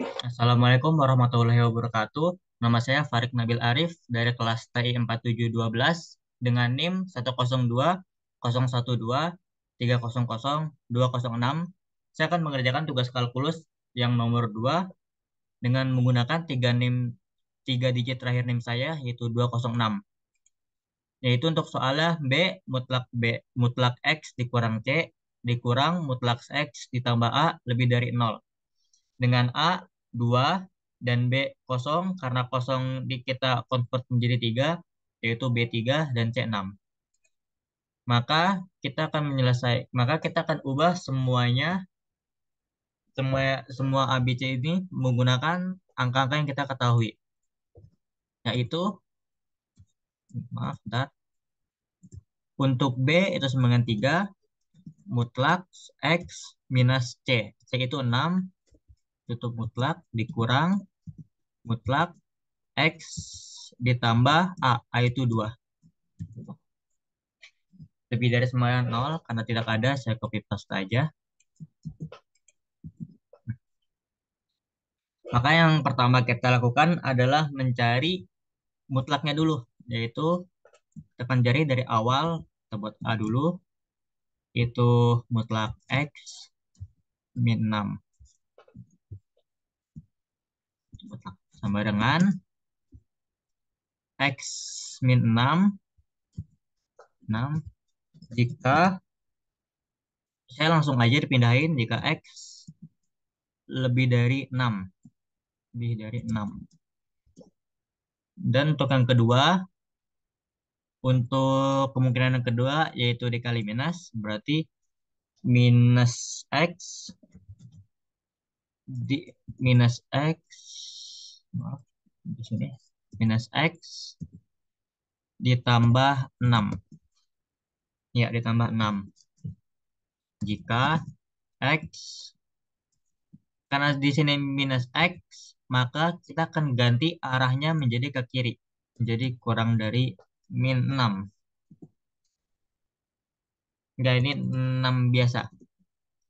Assalamualaikum warahmatullahi wabarakatuh. Nama saya Farid Nabil Arif dari kelas TI 4712 dengan NIM 102 012 300 206. Saya akan mengerjakan tugas kalkulus yang nomor 2 dengan menggunakan tiga digit terakhir NIM saya yaitu 206. Yaitu untuk soalnya B mutlak X dikurang C dikurang mutlak X ditambah A lebih dari 0. Dengan A 2 dan B kosong karena kosong kita convert menjadi 3 yaitu B3 dan C6. Maka kita akan ubah semua semua A B C ini menggunakan angka-angka yang kita ketahui, yaitu maaf bentar. Untuk B itu sama dengan 3 mutlak X minus C. C itu 6 tutup mutlak dikurang mutlak X ditambah A itu 2. Lebih dari semuanya 0 karena tidak ada, saya copy paste aja. Maka yang pertama kita lakukan adalah mencari mutlaknya dulu, yaitu kita akan cari dari awal. Kita buat A dulu, itu mutlak X min 6 mutlak sama dengan X min 6 jika saya langsung aja dipindahin jika X lebih dari 6 lebih dari 6. Dan untuk kemungkinan yang kedua yaitu dikali minus, berarti minus X di minus X maaf, di sini minus X ditambah 6 ya, ditambah 6 jika X, karena di sini minus X maka kita akan ganti arahnya menjadi ke kiri, menjadi kurang dari min 6. Enggak, ini 6 biasa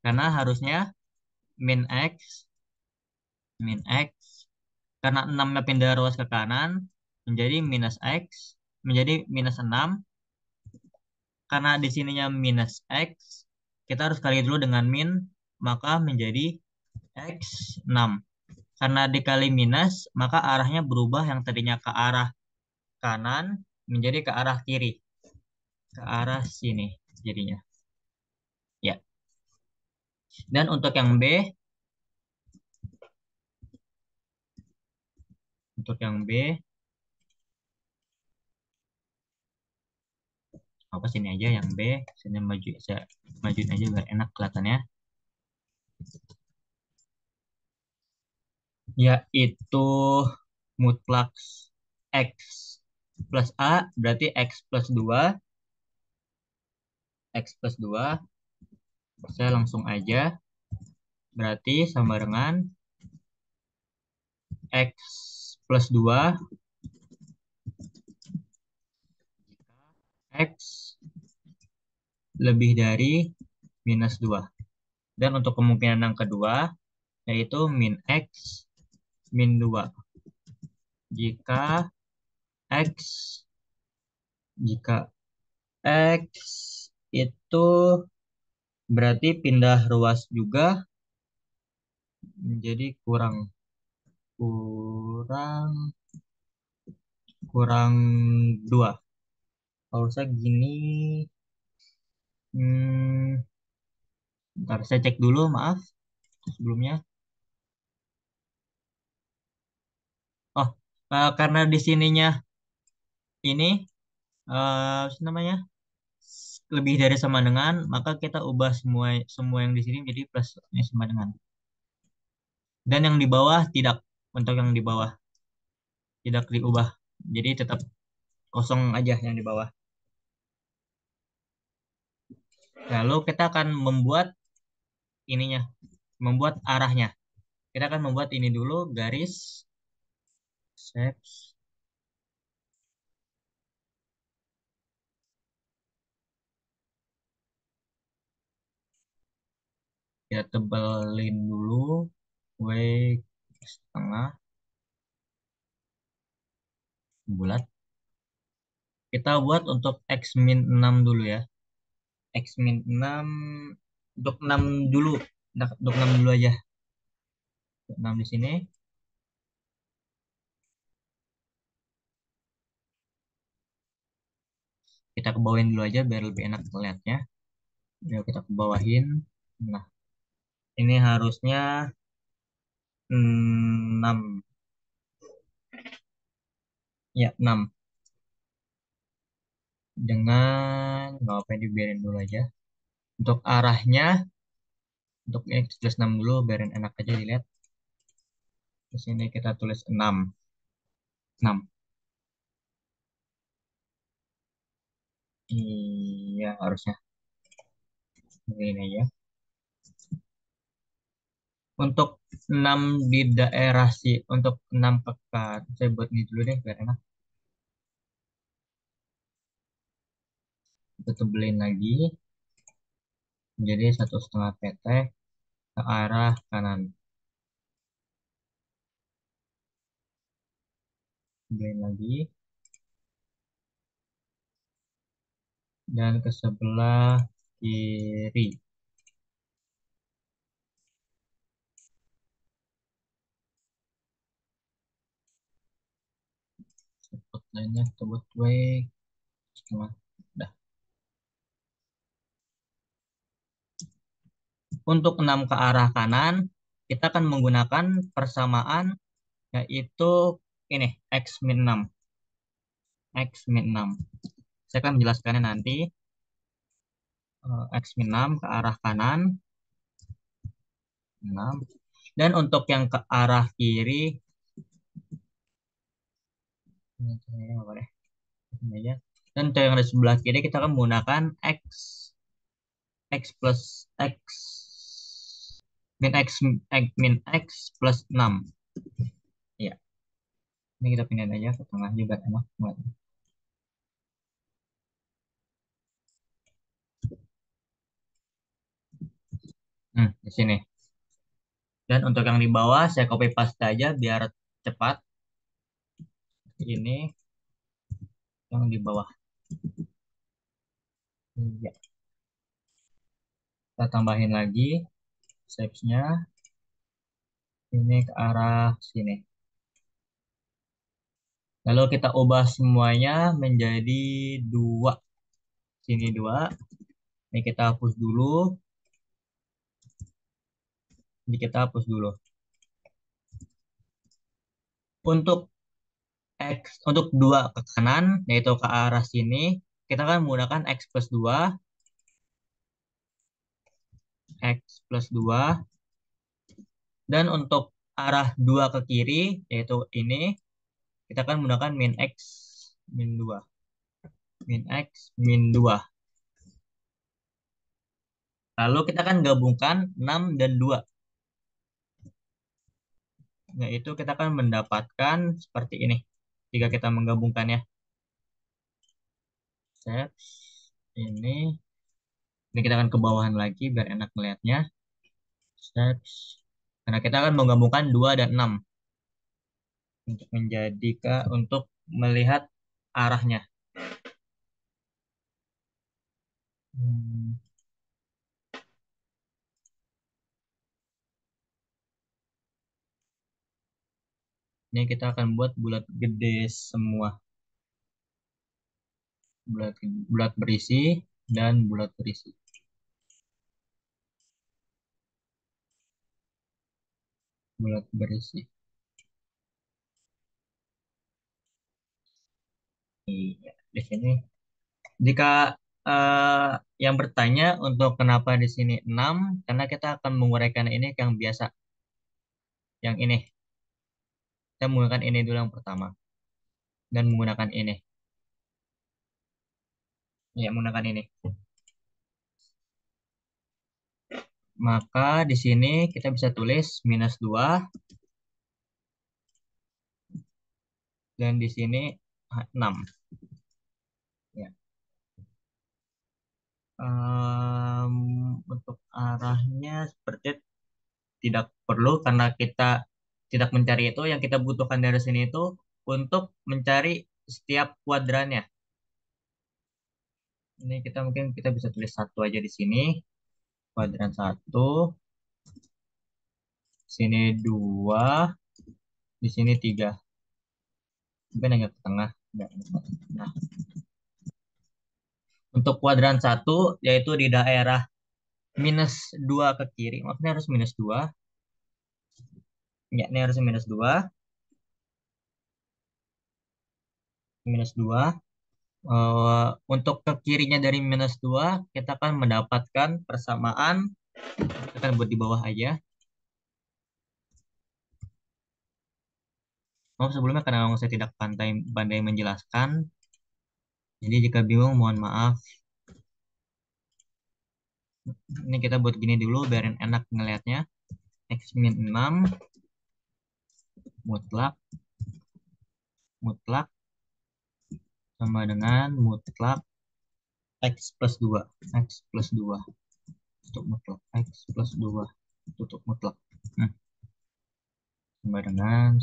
karena harusnya min X min X karena 6-nya pindah ruas ke kanan menjadi minus X menjadi minus 6. Karena di sininya minus X, kita harus kali dulu dengan min, maka menjadi X 6. Karena dikali minus, maka arahnya berubah yang tadinya ke arah kanan menjadi ke arah kiri. Ke arah sini jadinya. Ya. Dan untuk yang B, apa sini aja yang B, sini saya majuin aja biar enak kelihatannya. Yaitu mutlak X plus A berarti X plus 2. X plus 2 saya langsung aja berarti sama dengan X plus 2 jika X lebih dari minus 2. Dan untuk kemungkinan yang kedua yaitu min X min 2 jika X jika X itu berarti pindah ruas juga menjadi kurang kurang kurang 2. Kalau saya gini, hmm, bentar saya cek dulu, maaf sebelumnya. Oh, karena di sininya ini apa namanya lebih dari sama dengan, maka kita ubah semua semua yang di sini jadi plus ini sama dengan. Dan yang di bawah tidak, untuk yang di bawah tidak diubah, jadi tetap kosong aja yang di bawah. Lalu kita akan ininya, membuat arahnya. Kita akan membuat ini dulu garis set. Kita tebelin dulu. Wait. Setengah bulat. Kita buat untuk X min 6 dulu ya. X min 6 untuk 6 dulu. Nah, untuk 6 dulu aja. Untuk 6 di sini. Kita ke bawahin dulu aja biar lebih enak ngeliatnya. Yuk kita ke bawahin. Nah, ini harusnya 6. Ya, 6. Dengan, nggak apa dibiarin dulu aja. Untuk arahnya, untuk X plus 6 dulu, biarin enak aja dilihat. Di sini kita tulis 6. 6. Iya, harusnya. Ini aja. Untuk 6 di daerah sih, untuk 6 pekan. Saya buat ini dulu deh, biar enak. Kita tebelin lagi, menjadi 1,5 PT ke arah kanan. Tebelin lagi, dan ke sebelah kiri. Sebut lainnya, kita buat setengah. Dah. Untuk 6 ke arah kanan, kita akan menggunakan persamaan, yaitu ini, X min 6. X min 6. Saya akan menjelaskannya nanti. X min 6 ke arah kanan, 6. Dan untuk yang ke arah kiri, ini apa deh? Ini aja. Dan untuk yang di sebelah kiri, kita akan menggunakan X plus X min X plus 6. Ya, ini kita pindahin aja ke tengah juga enak. Di sini. Dan untuk yang di bawah saya copy paste aja biar cepat. Ini yang di bawah. Ya, kita tambahin lagi shapes-nya. Ini ke arah sini. Lalu kita ubah semuanya menjadi 2. Sini 2. Ini kita hapus dulu. Ini kita hapus dulu. Untuk untuk 2 ke kanan, yaitu ke arah sini, kita akan menggunakan X plus 2. X plus 2. Dan untuk arah 2 ke kiri, yaitu ini, kita akan menggunakan min X min 2. Min X min 2. Lalu kita akan gabungkan 6 dan 2. Yaitu kita akan mendapatkan seperti ini. Jika kita menggabungkannya. Set. Ini. Ini kita akan ke bawahan lagi biar enak melihatnya. Set. Karena kita akan menggabungkan 2 dan 6. Untuk menjadikan, untuk melihat arahnya. Hmm, Ini kita akan buat bulat gede semua. Bulat, bulat berisi dan bulat berisi. Bulat berisi. Iya, di sini. Jika eh, yang bertanya untuk kenapa di sini 6, karena kita akan menguraikan ini yang biasa. Yang ini. Kita menggunakan ini dulu yang pertama. Dan menggunakan ini. Ya, menggunakan ini. Maka di sini kita bisa tulis minus 2. Dan di sini 6. Ya. Untuk arahnya seperti tidak perlu karena kita tidak mencari itu yang kita butuhkan dari sini itu untuk mencari setiap kuadrannya. Ini kita mungkin kita bisa tulis satu aja di sini, kuadran satu, sini dua, di sini tiga. Mungkin agak ke tengah. Nggak. Nah, untuk kuadran satu yaitu di daerah minus 2 ke kiri. Maksudnya harus minus 2. Ya, ini harus minus 2. Minus 2. Untuk ke kirinya dari minus 2, kita akan mendapatkan persamaan. Kita akan buat di bawah aja. Oh, sebelumnya karena saya tidak pandai menjelaskan. Jadi jika bingung, mohon maaf. Ini kita buat gini dulu, biarin enak ngelihatnya. X min 6 mutlak mutlak sama dengan mutlak X plus 2. X plus 2 tutup mutlak. X plus 2 tutup mutlak. Hmm. Sama dengan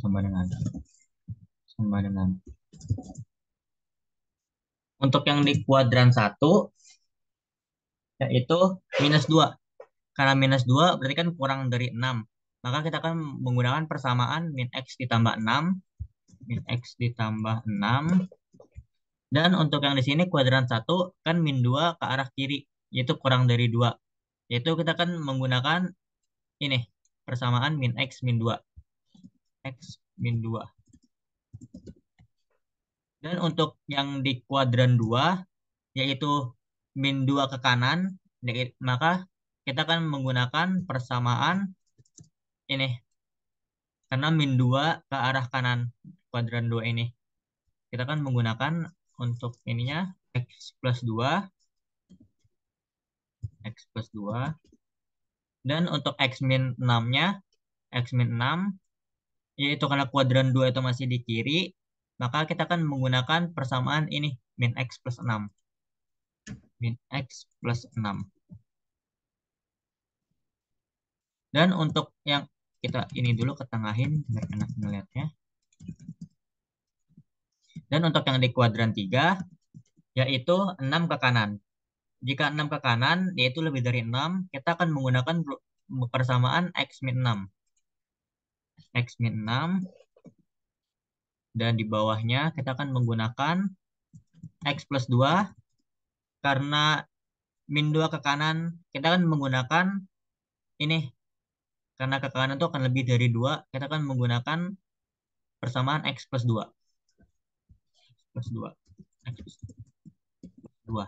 untuk yang di kuadran satu yaitu minus 2. Karena minus 2 berarti kan kurang dari 6. Maka kita akan menggunakan persamaan min X ditambah 6. Min X ditambah 6. Dan untuk yang di sini kuadran satu kan min 2 ke arah kiri. Yaitu kurang dari 2. Yaitu kita akan menggunakan ini. Persamaan min X min 2. X min 2. Dan untuk yang di kuadran 2 yaitu min 2 ke kanan, maka kita akan menggunakan persamaan ini. Karena min 2 ke arah kanan kuadran 2 ini. Kita akan menggunakan untuk ininya X plus 2. X plus 2. Dan untuk X min 6-nya, X min 6, yaitu karena kuadran 2 itu masih di kiri, maka kita akan menggunakan persamaan ini, min X plus 6. Min X plus 6. Dan untuk yang kita ini dulu ketengahin biar enak melihatnya. Dan untuk yang di kuadran 3 yaitu 6 ke kanan. Jika 6 ke kanan yaitu lebih dari 6, kita akan menggunakan persamaan X min 6. X min 6 dan di bawahnya kita akan menggunakan X plus 2 karena min 2 ke kanan kita akan menggunakan ini. Karena ke kanan itu akan lebih dari 2, kita akan menggunakan persamaan X plus 2. Plus 2. X plus 2.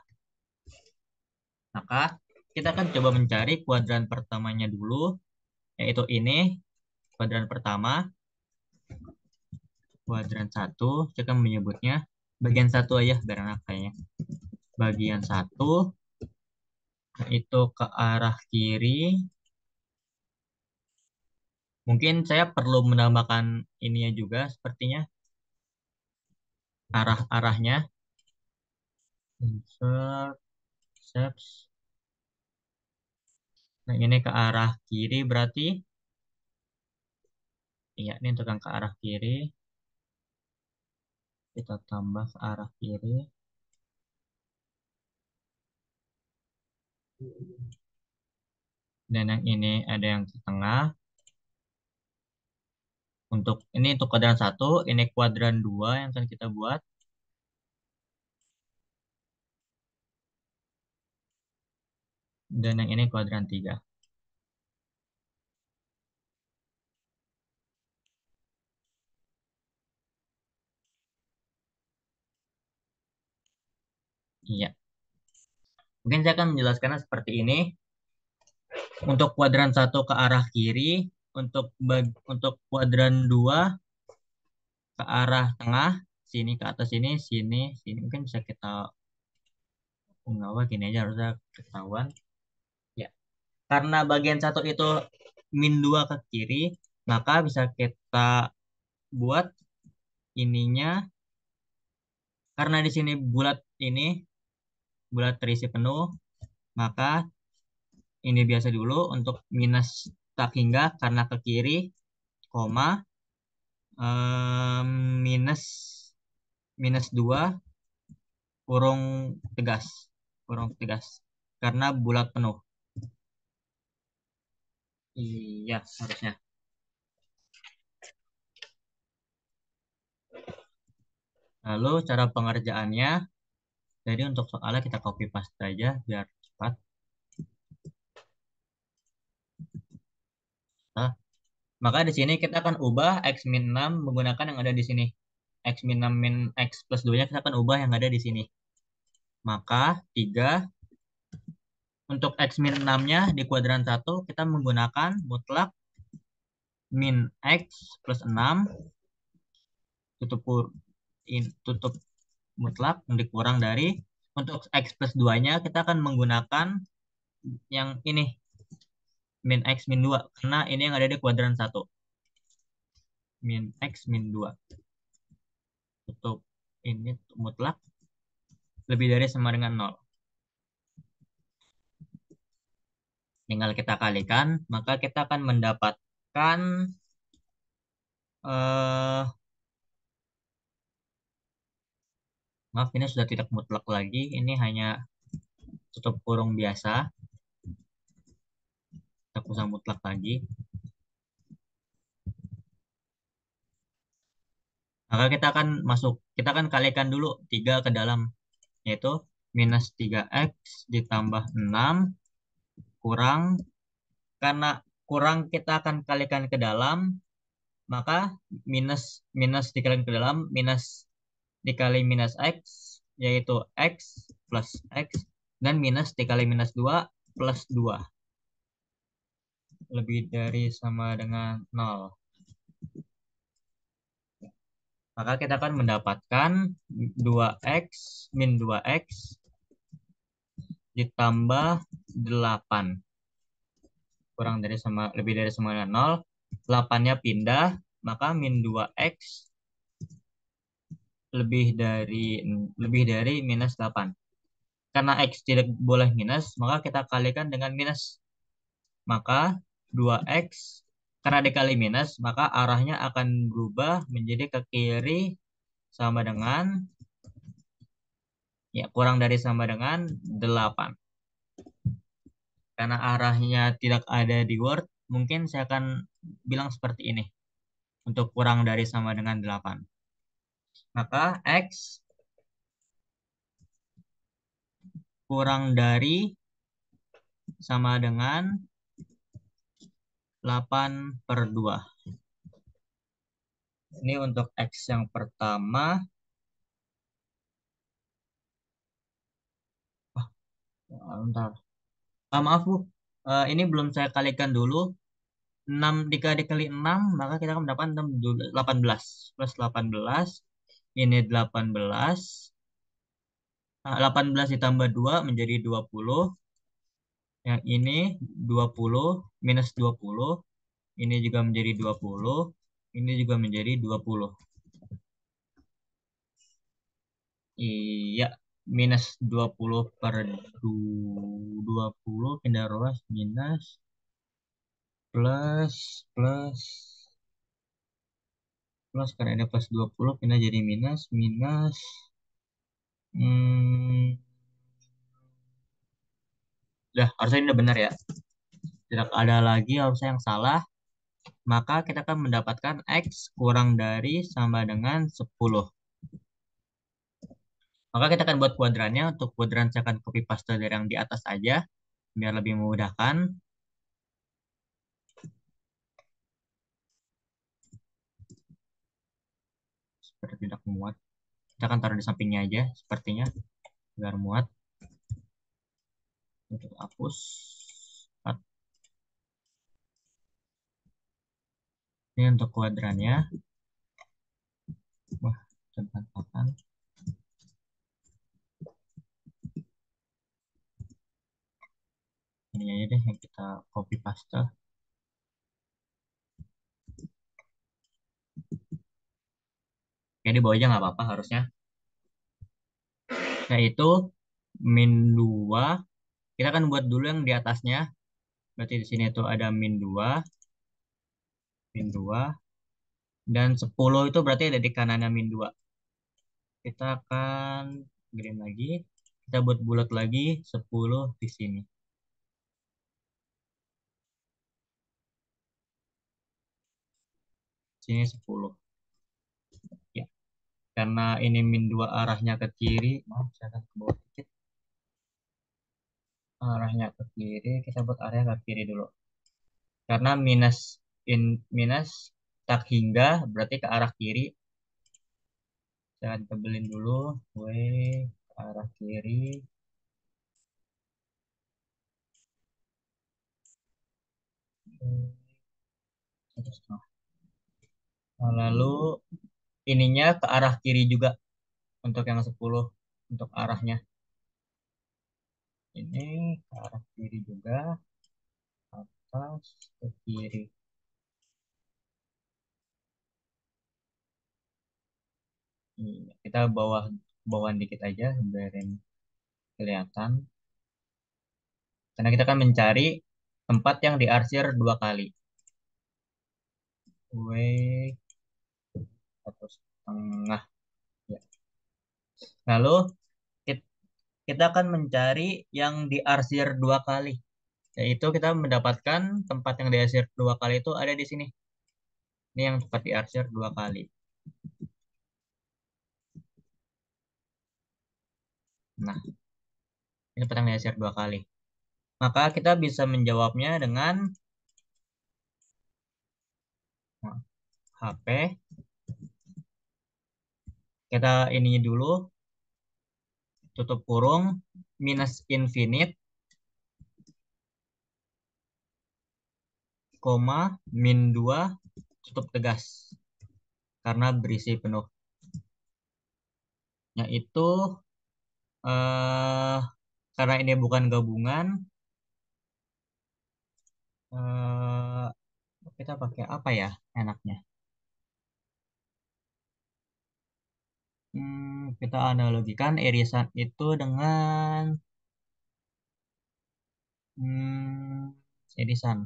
Maka kita akan coba mencari kuadran pertamanya dulu, yaitu ini, kuadran pertama. Kuadran 1, kita menyebutnya bagian 1 aja, biar enak kayaknya. Bagian 1, itu ke arah kiri. Mungkin saya perlu menambahkan ininya juga, sepertinya. Arah-arahnya. Insert, shapes. Nah, ini ke arah kiri berarti. Iya, ini untuk yang ke arah kiri. Kita tambah ke arah kiri. Dan yang ini ada yang di tengah. Untuk ini untuk kuadran 1, ini kuadran 2 yang akan kita buat. Dan yang ini kuadran 3. Iya. Mungkin saya akan menjelaskannya seperti ini. Untuk kuadran 1 ke arah kiri, untuk kuadran 2 ke arah tengah, sini ke atas sini, sini. Mungkin bisa kita gini aja harusnya ketahuan. Ya. Karena bagian 1 itu min 2 ke kiri, maka bisa kita buat ininya. Karena di sini bulat terisi penuh, maka ini biasa dulu untuk minus tak hingga karena ke kiri, koma. minus minus 2 kurung tegas. Kurung tegas. Karena bulat penuh. Iya, harusnya. Lalu cara pengerjaannya, jadi untuk soalnya kita copy paste aja biar cepat. Nah, maka di sini kita akan ubah x min 6 menggunakan yang ada di sini. X min 6 min x plus 2-nya kita akan ubah yang ada di sini. Maka 3 untuk x min 6-nya di kuadran 1 kita menggunakan mutlak min x plus 6 tutup tutup mutlak yang dikurang dari untuk x plus 2-nya kita akan menggunakan yang ini min x min 2 karena ini yang ada di kuadran 1. Min x min 2 tutup ini mutlak lebih dari sama dengan 0. Tinggal kita kalikan, maka kita akan mendapatkan eh maaf ini sudah tidak mutlak lagi, ini hanya tutup kurung biasa. Kita usah mutlak lagi. Maka kita akan kalikan dulu 3 ke dalam, yaitu minus 3x ditambah 6 kurang, karena kurang kita akan kalikan ke dalam, maka minus minus dikalikan ke dalam, minus dikali minus x, yaitu x plus x, dan minus dikali minus 2 plus 2. Lebih dari sama dengan 0. Maka kita akan mendapatkan 2x min 2x ditambah 8. Kurang dari sama, lebih dari sama dengan 0. 8-nya pindah, maka min 2x lebih dari minus 8. Karena x tidak boleh minus, maka kita kalikan dengan minus. Maka 2x karena dikali minus, maka arahnya akan berubah menjadi ke kiri sama dengan ya kurang dari sama dengan 8. Karena arahnya tidak ada di Word, mungkin saya akan bilang seperti ini. Untuk kurang dari sama dengan 8. Maka X kurang dari sama dengan 8/2. Ini untuk X yang pertama. Bentar. Maaf Bu, ini belum saya kalikan dulu. 6 dikali 6, maka kita akan mendapatkan 18. Plus 18, ini 18. 18 ditambah 2 menjadi 20. Yang ini 20 minus 20. Ini juga menjadi 20. Ini juga menjadi 20. Iya, minus 20/20 pindah ruas minus plus plus plus karena ada plus 20 pindah jadi minus minus hmm, harusnya ini udah benar ya. Tidak ada lagi harusnya yang salah. Maka kita akan mendapatkan X kurang dari sama dengan 10. Maka kita akan buat kuadrannya. Untuk kuadran saya akan copy paste dari yang di atas aja biar lebih memudahkan. Seperti tidak muat. Kita akan taruh di sampingnya aja sepertinya biar muat. Untuk hapus. Ini untuk kuadrannya. Wah, cepatan. Ini aja deh yang kita copy paste. Oke, di bawah aja nggak apa-apa harusnya. Yaitu min 2. Kita akan buat dulu yang di atasnya. Berarti di sini tuh ada min 2. Min 2. Dan 10 itu berarti ada di kanannya min 2. Kita akan green lagi. Kita buat bulat lagi 10 di sini. Sini 10. Ya, karena ini min 2 arahnya ke kiri. Maaf, saya akan ke bawah dikit. Arahnya ke kiri, kita buat area ke kiri dulu. Karena minus tak hingga berarti ke arah kiri. Saya akan tebelin dulu. W ke arah kiri. Satu setengah. Nah, lalu ininya ke arah kiri juga untuk yang 10 untuk arahnya. Ini ke arah kiri juga, atas ke kiri. Iya, kita bawahan dikit aja biar kelihatan. Karena kita akan mencari tempat yang diarsir 2 kali. W 1,5. Ya. Lalu kita akan mencari yang diarsir 2 kali. Yaitu kita mendapatkan tempat yang diarsir 2 kali itu ada di sini. Ini yang tempat diarsir 2 kali. Nah, ini tempat yang diarsir 2 kali. Maka kita bisa menjawabnya dengan HP. Kita ini dulu, tutup kurung, minus infinite, koma, min 2, tutup tegas. Karena berisi penuh. Yaitu, eh, karena ini bukan gabungan, eh, kita pakai apa ya enaknya? Kita analogikan irisan itu dengan irisan.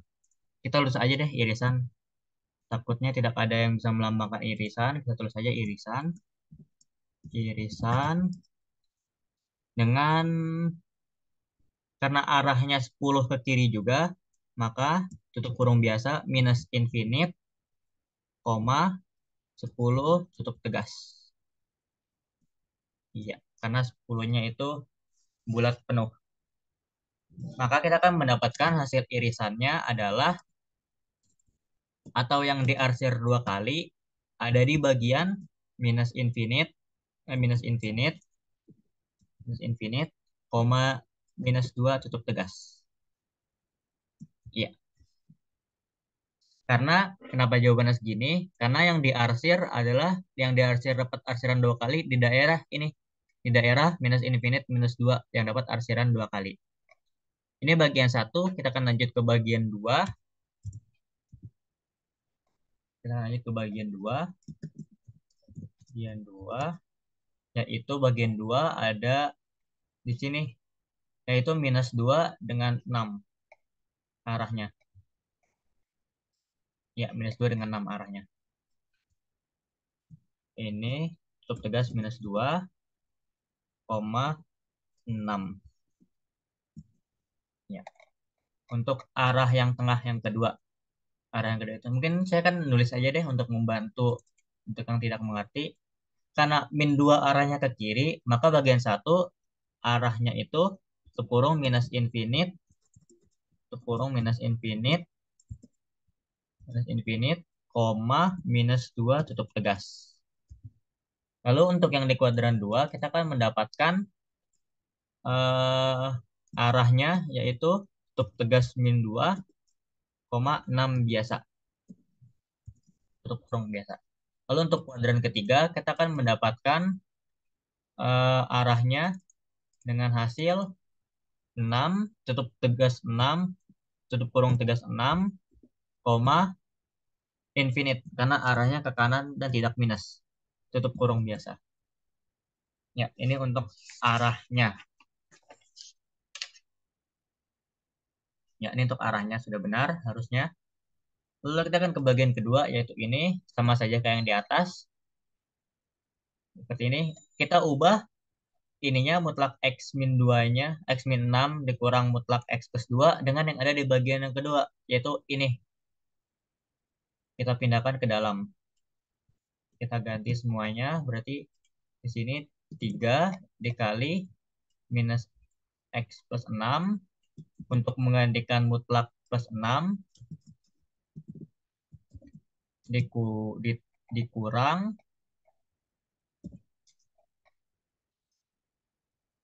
Kita tulis aja deh irisan. Takutnya tidak ada yang bisa melambangkan irisan. Kita tulis aja irisan. Irisan dengan karena arahnya 10 ke kiri juga, maka tutup kurung biasa minus infinite, koma 10 tutup tegas. Iya, karena 10-nya itu bulat penuh. Maka kita akan mendapatkan hasil irisannya adalah atau yang diarsir 2 kali ada di bagian minus infinite, minus infinite, koma minus 2 tutup tegas. Iya. Karena kenapa jawabannya segini? Karena yang diarsir adalah yang diarsir dapat arsiran 2 kali di daerah ini. Di daerah minus infinite minus 2 yang dapat arsiran 2 kali. Ini bagian 1, kita akan lanjut ke bagian 2. Kita lanjut ke bagian 2. Bagian 2, yaitu bagian 2 ada di sini, yaitu minus 2 dengan 6 arahnya. Ya, minus 2 dengan 6 arahnya. Ini tutup tegas minus 2,6. Ya. Untuk arah yang tengah yang kedua. Arah yang kedua itu. Mungkin saya kan nulis aja deh untuk membantu untuk yang tidak mengerti. Karena min 2 arahnya ke kiri, maka bagian 1 arahnya itu sekurung minus infinite, sekurung minus infinite, koma minus 2 tutup tegas. Lalu untuk yang di kuadran 2 kita akan mendapatkan eh, arahnya yaitu tutup tegas min 2,6 biasa. Tutup kurung biasa. Lalu untuk kuadran ketiga kita akan mendapatkan arahnya dengan hasil 6, tutup tegas 6, tutup kurung tegas 6, koma infinite karena arahnya ke kanan dan tidak minus. Tutup kurung biasa. Ya, ini untuk arahnya. Ya, ini untuk arahnya sudah benar harusnya. Lalu kita akan ke bagian kedua, yaitu ini. Sama saja kayak yang di atas. Seperti ini. Kita ubah ininya mutlak X min 2-nya, X min 6 dikurang mutlak X plus 2 dengan yang ada di bagian yang kedua, yaitu ini. Kita pindahkan ke dalam. Kita ganti semuanya, berarti di sini 3 dikali minus X plus 6 untuk menggantikan mutlak plus 6 diku, di, dikurang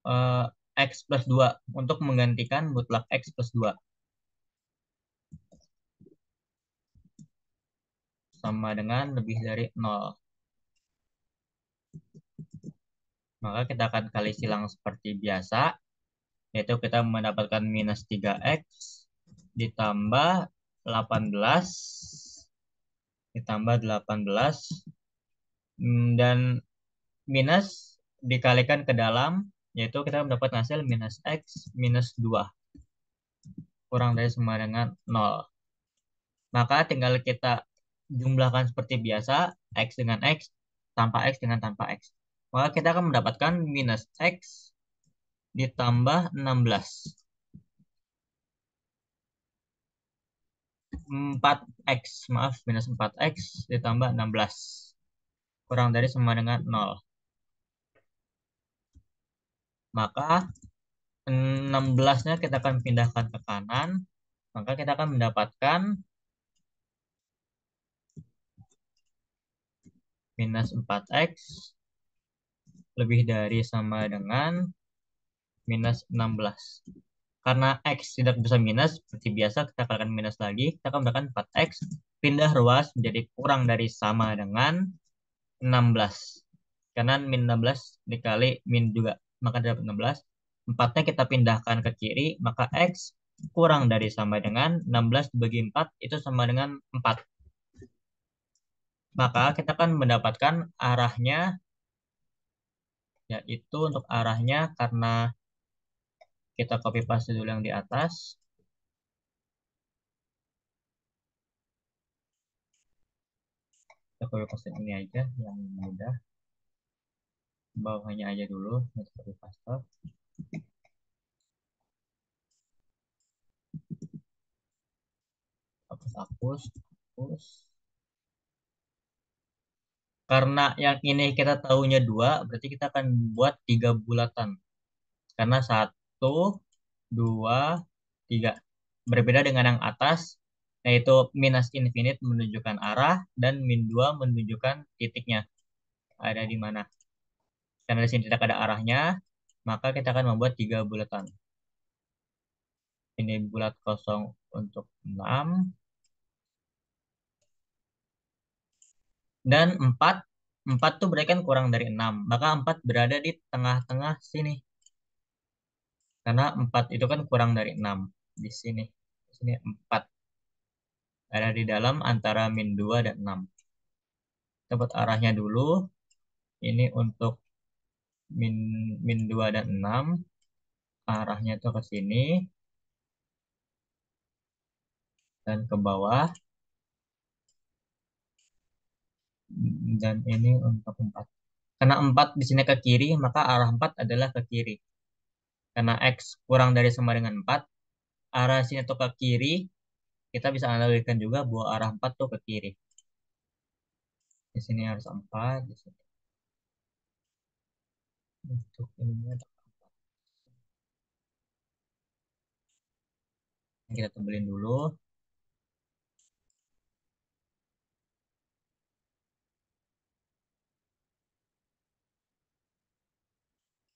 eh, X plus 2 untuk menggantikan mutlak X plus 2 sama dengan lebih dari 0. Maka kita akan kali silang seperti biasa, yaitu kita mendapatkan minus 3X ditambah 18 ditambah 18 dan minus dikalikan ke dalam, yaitu kita mendapat hasil minus X minus 2 kurang dari sama dengan 0. Maka tinggal kita jumlahkan seperti biasa, X dengan X, tanpa X dengan tanpa X. Maka kita akan mendapatkan minus X ditambah 16. 4X, maaf, minus 4X ditambah 16. Kurang dari sama dengan 0. Maka 16-nya kita akan pindahkan ke kanan. Maka kita akan mendapatkan minus 4X lebih dari sama dengan minus 16. Karena X tidak bisa minus, seperti biasa kita akan minus lagi. Kita akan mendapatkan 4X pindah ruas menjadi kurang dari sama dengan 16. Karena min 16 dikali min juga, maka dapat 16. 4-nya kita pindahkan ke kiri, maka X kurang dari sama dengan 16 dibagi 4, itu sama dengan 4. Maka kita akan mendapatkan arahnya, yaitu untuk arahnya karena kita copy paste dulu yang di atas. Kita copy paste ini aja yang mudah. Bawahnya aja dulu, kita copy paste. Hapus, hapus. Karena yang ini kita tahunya 2, berarti kita akan buat 3 bulatan. Karena 1, 2, 3. Berbeda dengan yang atas, yaitu minus infinite menunjukkan arah dan min 2 menunjukkan titiknya. Ada di mana. Karena di sini tidak ada arahnya, maka kita akan membuat 3 bulatan. Ini bulat kosong untuk 6. Dan 4. 4 tuh berarti kan kurang dari 6. Maka 4 berada di tengah-tengah sini. Karena 4 itu kan kurang dari 6. Di sini. Di sini 4. Ada di dalam antara min 2 dan 6. Kita buat arahnya dulu. Ini untuk min, min 2 dan 6. Arahnya tuh ke sini. Dan ke bawah. Dan ini untuk 4. Karena 4 di sini ke kiri, maka arah 4 adalah ke kiri. Karena X kurang dari sama dengan 4, arah sini tuh ke kiri, kita bisa analogikan juga bahwa arah 4 tuh ke kiri. Di sini harus 4, di sini. Untuk ininya kita tebelin dulu.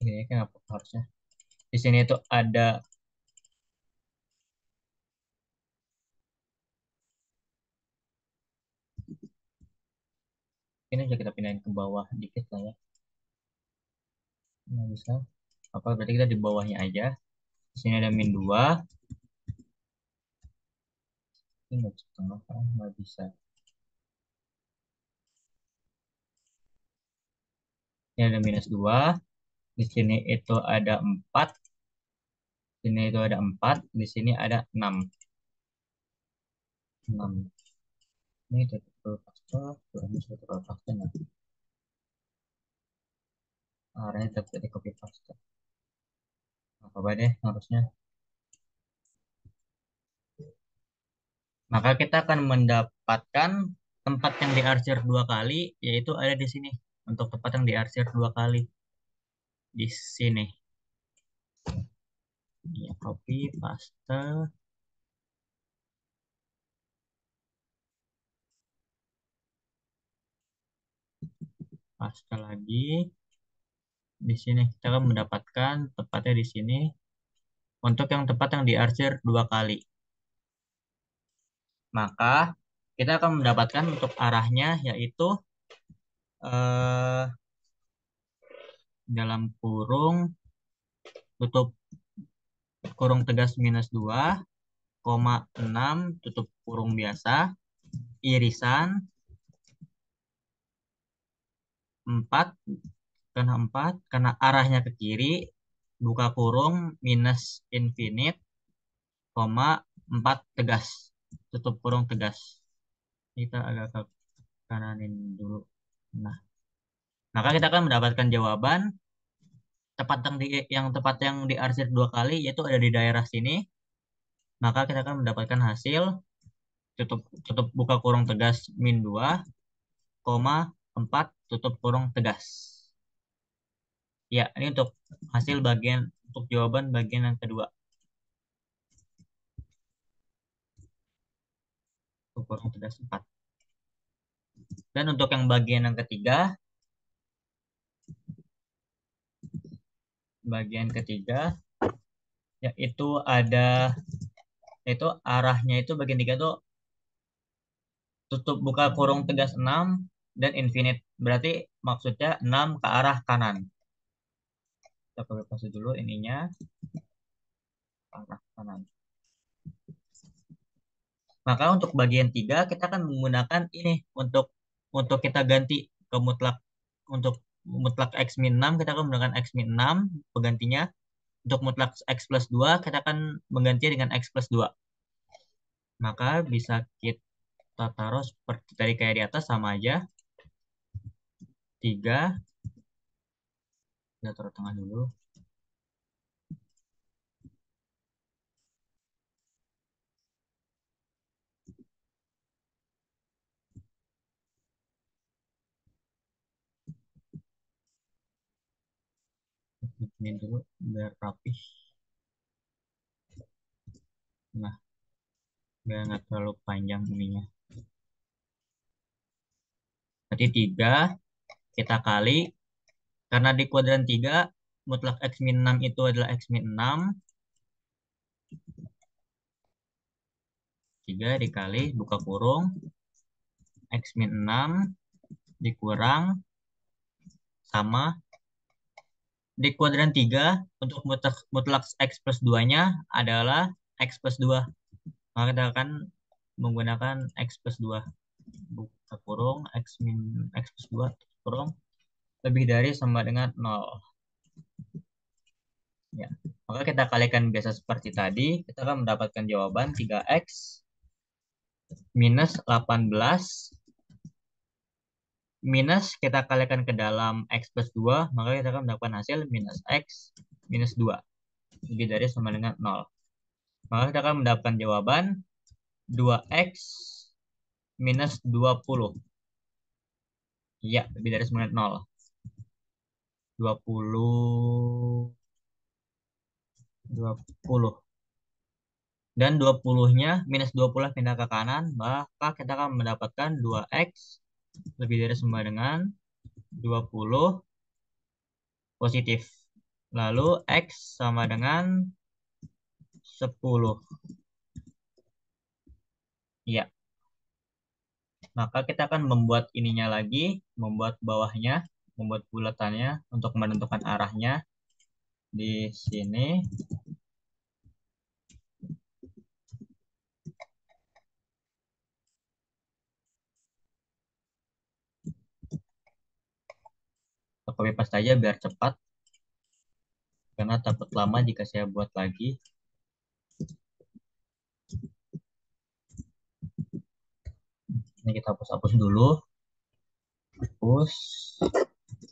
Ini kenapa harusnya? Di sini tuh ada ini juga kita pindahin ke bawah dikit lah ya. Nggak bisa. Apa berarti kita di bawahnya aja. Di sini ada min 2. Ini nggak bisa tengah kan? Nggak bisa. Ini ada minus 2. Di sini itu ada 4. Di sini itu ada 4. Di sini ada 6. 6. Ini triple paste, ini triple paste. Nah, arahnya tetap jadi copy paste. Apa deh harusnya. Maka kita akan mendapatkan tempat yang diarsir dua kali, yaitu ada di sini. Untuk tempat yang diarsir dua kali di sini. Ya, copy paste. Paste lagi. Di sini kita akan mendapatkan tepatnya di sini untuk yang tempat yang diarsir dua kali. Maka kita akan mendapatkan untuk arahnya yaitu eh, dalam kurung tutup kurung tegas minus 2,6 tutup kurung biasa irisan 4 karena arahnya ke kiri buka kurung minus infinite, 4 tegas tutup kurung tegas. Kita agak ke kananin dulu. Nah, maka kita akan mendapatkan jawaban tepat yang diarsir dua kali yaitu ada di daerah sini. Maka kita akan mendapatkan hasil tutup tutup buka kurung tegas min 2,4 tutup kurung tegas. Ya, ini untuk hasil untuk jawaban bagian yang kedua. Tutup kurung tegas 4. Dan untuk yang bagian yang ketiga, yaitu arahnya itu bagian 3 tuh tutup buka kurung tegas 6 dan infinite. Berarti maksudnya 6 ke arah kanan. Kita copy dulu ininya ke arah kanan. Maka untuk bagian 3 kita akan menggunakan ini untuk kita ganti ke mutlak untuk mutlak x min 6 kita akan menggunakan x min 6 penggantinya. Untuk mutlak x plus 2 kita akan mengganti dengan x plus 2. Maka bisa kita taruh seperti tadi kayak di atas sama aja. 3 kita taruh tengah dulu. Ini dulu biar rapih. Nah, biar nggak terlalu panjang ininya. Nanti 3 kita kali. Karena di kuadran 3 mutlak x min 6 itu adalah x min 6. 3 dikali buka kurung x min 6 dikurang sama di kuadran 3 untuk mutlak x plus 2-nya adalah x plus 2. Maka kita akan menggunakan x plus 2. Buka kurung x plus 2 kurung lebih dari sama dengan 0. Ya. Maka kita kalikan biasa seperti tadi, kita akan mendapatkan jawaban 3x minus 18 minus kita kalikan ke dalam x plus 2, maka kita akan mendapatkan hasil minus x minus 2 lebih dari sama dengan 0. Maka kita akan mendapatkan jawaban 2x minus 20. Iya, lebih dari sama dengan 0. 20 20 dan 20-nya minus 20 pindah ke kanan, maka kita akan mendapatkan 2x lebih dari sama dengan 20 positif. Lalu x sama dengan 10. Ya, maka kita akan membuat ininya lagi, membuat bawahnya, membuat bulatannya untuk menentukan arahnya di sini. Copy paste aja biar cepat, karena takut lama jika saya buat lagi. Ini kita hapus-hapus dulu. Hapus.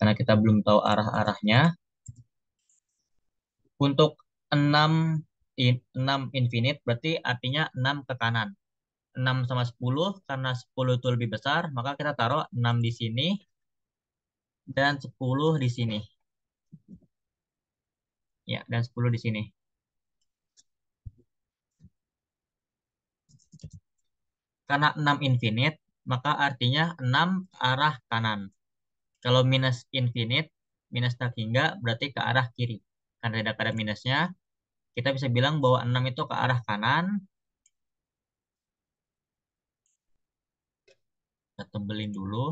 Karena kita belum tahu arah-arahnya. Untuk 6 6 infinite berarti artinya 6 ke kanan. 6 sama 10 karena 10 itu lebih besar, maka kita taruh 6 di sini dan 10 di sini. Ya, dan 10 di sini. Karena 6 infinite, maka artinya 6 arah kanan. Kalau minus infinite, minus tak hingga berarti ke arah kiri. Karena tidak ada minusnya, kita bisa bilang bahwa 6 itu ke arah kanan. Kita tebelin dulu.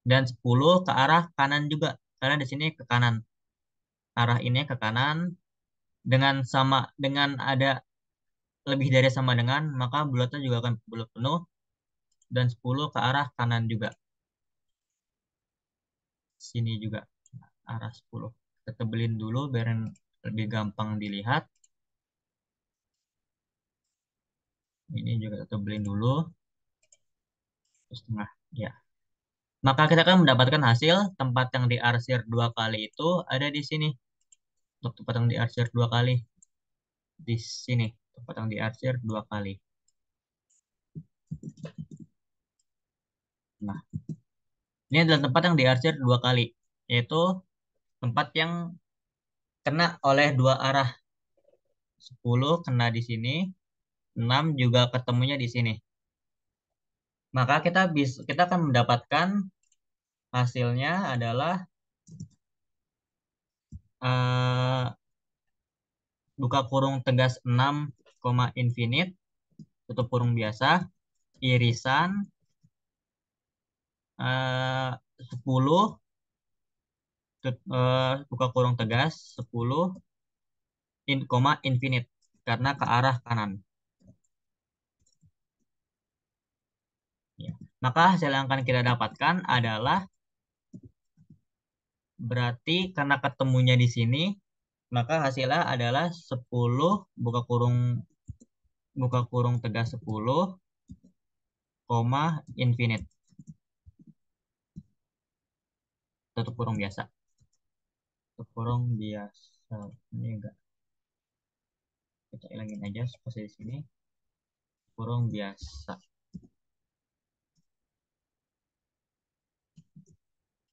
Dan 10 ke arah kanan juga. Karena di sini ke kanan. Arah ini ke kanan. Dengan ada lebih dari sama dengan, maka bulatnya juga akan bulat penuh. Dan 10 ke arah kanan juga. Sini juga arah 10. Kita tebelin dulu biar lebih gampang dilihat. Ini juga kita tebelin dulu. Setengah. Ya. Maka kita akan mendapatkan hasil tempat yang diarsir 2 kali itu ada di sini. Untuk tempat yang diarsir 2 kali. Di sini. Tempat yang diarsir 2 kali. Nah, ini adalah tempat yang diarsir 2 kali. Yaitu tempat yang kena oleh dua arah. 10 kena di sini. 6 juga ketemunya di sini. Maka kita akan mendapatkan hasilnya adalah eh, buka kurung tegas 6, infinite, tutup kurung biasa, irisan 10, buka kurung tegas 10, infinite, karena ke arah kanan. Ya. Maka hasil yang akan kita dapatkan adalah berarti karena ketemunya di sini, maka hasilnya adalah 10 buka kurung tegas 10, infinite, tutup kurung biasa. Tutup kurung biasa. Ini enggak. Kita hilangin aja posisi sini. Kurung biasa.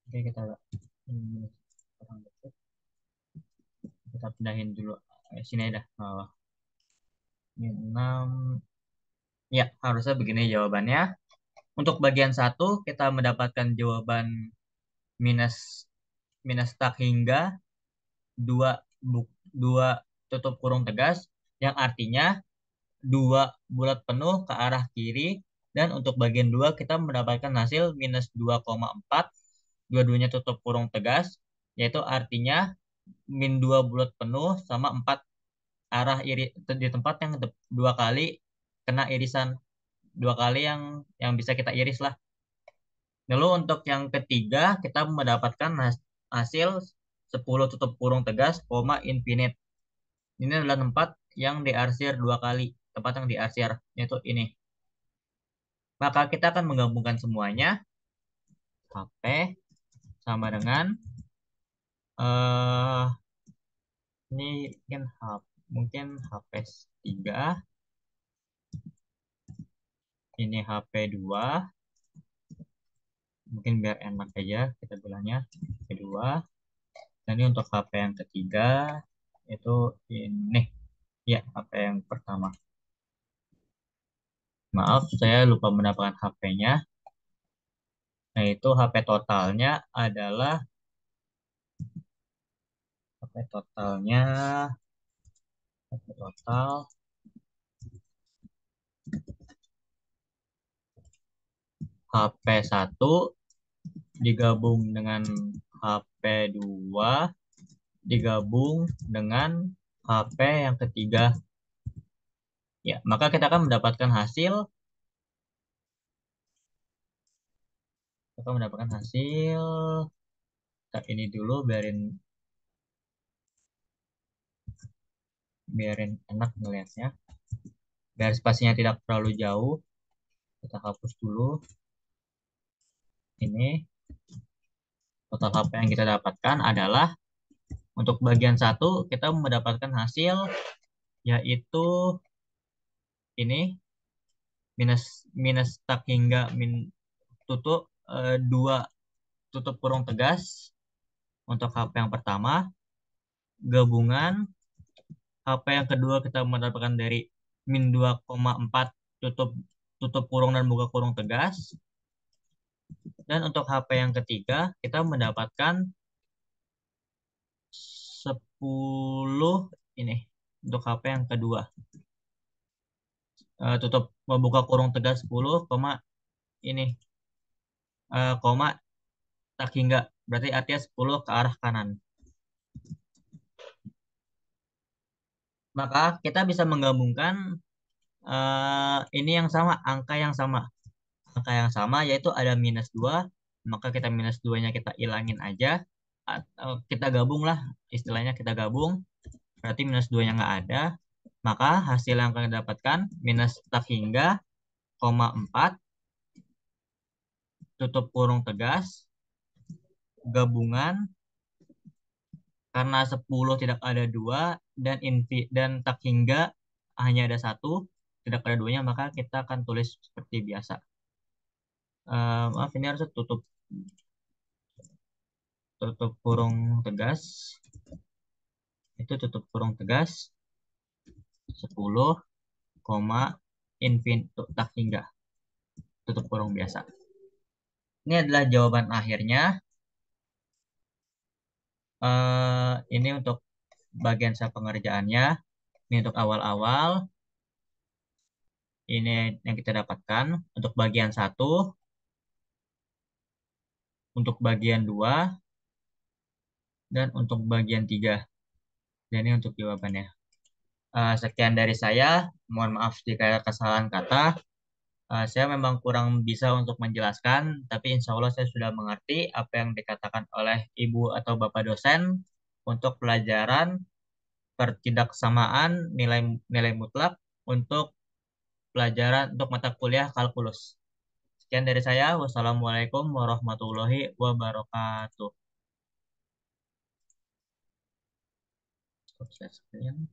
Oke, hmm, kita pindahin dulu. Sini aja. Ini 6. Ya, harusnya begini jawabannya. Untuk bagian satu kita mendapatkan jawaban minus minus tak hingga dua dua tutup kurung tegas yang artinya dua bulat penuh ke arah kiri, dan untuk bagian dua kita mendapatkan hasil minus 2,4, dua-duanya tutup kurung tegas, yaitu artinya min 2 bulat penuh sama 4 arah di tempat yang 2 kali kena irisan, 2 kali yang bisa kita iris lah. Lalu untuk yang ketiga kita mendapatkan hasil 10 tutup kurung tegas, infinite. Ini adalah tempat yang diarsir 2 kali, tempat yang diarsir yaitu ini. Maka kita akan menggabungkan semuanya. HP sama dengan eh ini mungkin HP 3, ini HP 2. Mungkin biar enak aja kita bilangnya HP 2. Dan ini untuk HP yang ketiga itu ini. Ya, HP yang pertama. Maaf, saya lupa mendapatkan HP-nya. Nah, itu HP totalnya adalah HP totalnya HP total HP 1 digabung dengan HP 2 digabung dengan HP yang ketiga. Ya, maka kita akan mendapatkan hasil ini dulu, biarin enak ngelihatnya. Biar spasinya tidak terlalu jauh, kita hapus dulu. Ini total HP yang kita dapatkan adalah untuk bagian satu kita mendapatkan hasil yaitu ini minus minus tak hingga tutup dua tutup kurung tegas untuk HP yang pertama, gabungan HP yang kedua kita mendapatkan dari min 2,4 tutup tutup kurung dan buka kurung tegas, dan untuk HP yang ketiga kita mendapatkan 10 ini untuk HP yang kedua. Tutup membuka kurung tegas 10, ini koma tak hingga, berarti artinya 10 ke arah kanan. Maka kita bisa menggabungkan ini yang sama, angka yang sama. Angka yang sama yaitu ada minus 2, maka kita minus 2-nya kita ilangin aja. Atau kita gabung lah, istilahnya kita gabung. Berarti minus 2-nya nggak ada. Maka hasil yang akan dapatkan minus tak hingga, koma 4, tutup kurung tegas, gabungan, karena 10 tidak ada 2 dan dan tak hingga hanya ada satu, tidak ada duanya, maka kita akan tulis seperti biasa. Maaf, ini harus tutup tutup kurung tegas. Itu tutup kurung tegas 10, koma infin tak hingga tutup kurung biasa. Ini adalah jawaban akhirnya. Ini untuk bagian saya pengerjaannya. Ini untuk awal-awal. Ini yang kita dapatkan untuk bagian satu, untuk bagian 2, dan untuk bagian 3. Dan ini untuk jawabannya. Sekian dari saya. Mohon maaf jika ada kesalahan kata. Saya memang kurang bisa untuk menjelaskan, tapi insya Allah saya sudah mengerti apa yang dikatakan oleh Ibu atau Bapak dosen untuk pelajaran pertidaksamaan nilai nilai mutlak untuk pelajaran untuk mata kuliah kalkulus. Sekian dari saya. Wassalamualaikum warahmatullahi wabarakatuh. Stop share screen.